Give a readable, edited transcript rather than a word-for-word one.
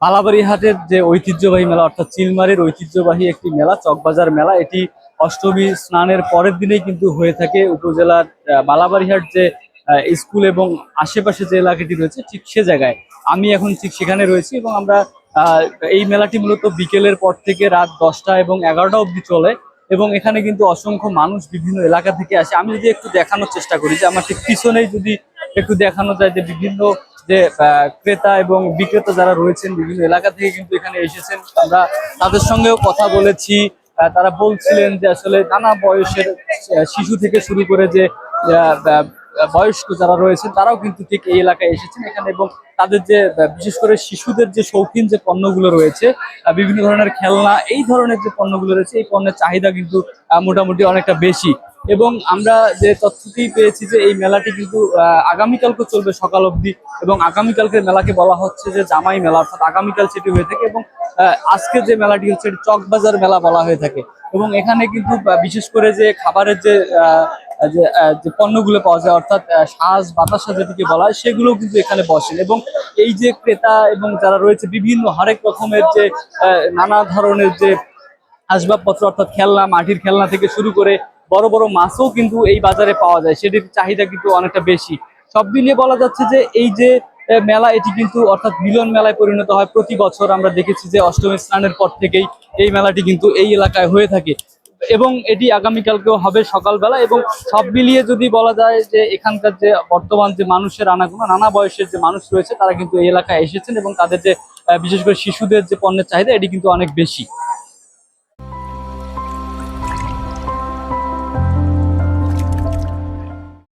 বালাবাড়ি হাটের যে ঐতিহ্যবাহী মেলা অর্থাৎ চিলমারির ঐতিহ্যবাহী একটি মেলা চকবাজার মেলা, এটি অষ্টমী স্নানের পরের দিনেই কিন্তু হয়ে থাকে উপজেলার বালাবাড়িহাট যে স্কুল এবং আশেপাশে যে এলাকাটি রয়েছে ঠিক সে জায়গায়। আমি এখন ঠিক সেখানে রয়েছি এবং আমরা আহ, এই মেলাটি মূলত বিকেলের পর থেকে রাত 10টা এবং 11টা অবধি চলে এবং এখানে কিন্তু অসংখ্য মানুষ বিভিন্ন এলাকা থেকে আসে। আমি যদি একটু দেখানোর চেষ্টা করি যে আমার ঠিক পিছনেই যদি একটু দেখানো যায় যে বিভিন্ন যে ক্রেতা এবং বিক্রেতা যারা রয়েছেন বিভিন্ন এলাকা থেকে কিন্তু এখানে এসেছেন। আমরা তাদের সঙ্গেও কথা বলেছি। তারা বলছিলেন যে আসলে নানা বয়সের শিশু থেকে শুরু করে যে আহ, আহ, বয়স্ক যারা রয়েছেন তারাও কিন্তু ঠিক এই এলাকায় এসেছেন এখানে, এবং তাদের যে বিশেষ করে শিশুদের যে শৌখিন যে পণ্যগুলো রয়েছে, বিভিন্ন ধরনের খেলনা, এই ধরনের যে পণ্যগুলো রয়েছে এই পণ্যের চাহিদা কিন্তু মোটামুটি অনেকটা বেশি। এবং আমরা যে তথ্যটি পেয়েছি যে এই মেলাটি কিন্তু আগামীকালকে চলবে সকাল অবধি, এবং আগামীকালকের মেলাকে বলা হচ্ছে যে জামাই মেলা, অর্থাৎ আগামীকাল সেটি হয়ে থাকে। এবং আজকে যে মেলাটি হচ্ছে এটি চকবাজার মেলা বলা হয়ে থাকে। এবং এখানে কিন্তু বিশেষ করে যে খাবারের যে যে পণ্যগুলো পাওয়া যায় অর্থাৎ সাজ বাতাসা যেটিকে বলা হয় সেগুলো কিন্তু এখানে বসেন। এবং এই যে ক্রেতা এবং যারা রয়েছে বিভিন্ন হরেক রকমের যে নানা ধরনের যে আসবাবপত্র অর্থাৎ খেলনা, মাটির খেলনা থেকে শুরু করে বড় বড় মাছও কিন্তু এই বাজারে পাওয়া যায়, সেটির চাহিদা কিন্তু অনেকটা বেশি। সব মিলিয়ে বলা যাচ্ছে যে এই যে মেলা এটি কিন্তু অর্থাৎ মিলন মেলায় পরিণত হয় প্রতি বছর। আমরা দেখেছি যে অষ্টমী স্নানের পর থেকেই এই মেলাটি কিন্তু এই এলাকায় হয়ে থাকে এবং এটি আগামীকালকেও হবে সকালবেলা। এবং সব মিলিয়ে যদি বলা যায় যে এখানকার যে বর্তমান যে মানুষের আনাগোনা, নানা বয়সের যে মানুষ রয়েছে তারা কিন্তু এই এলাকায় এসেছেন এবং তাদের যে বিশেষ করে শিশুদের যে পণ্যের চাহিদা এটি কিন্তু অনেক বেশি।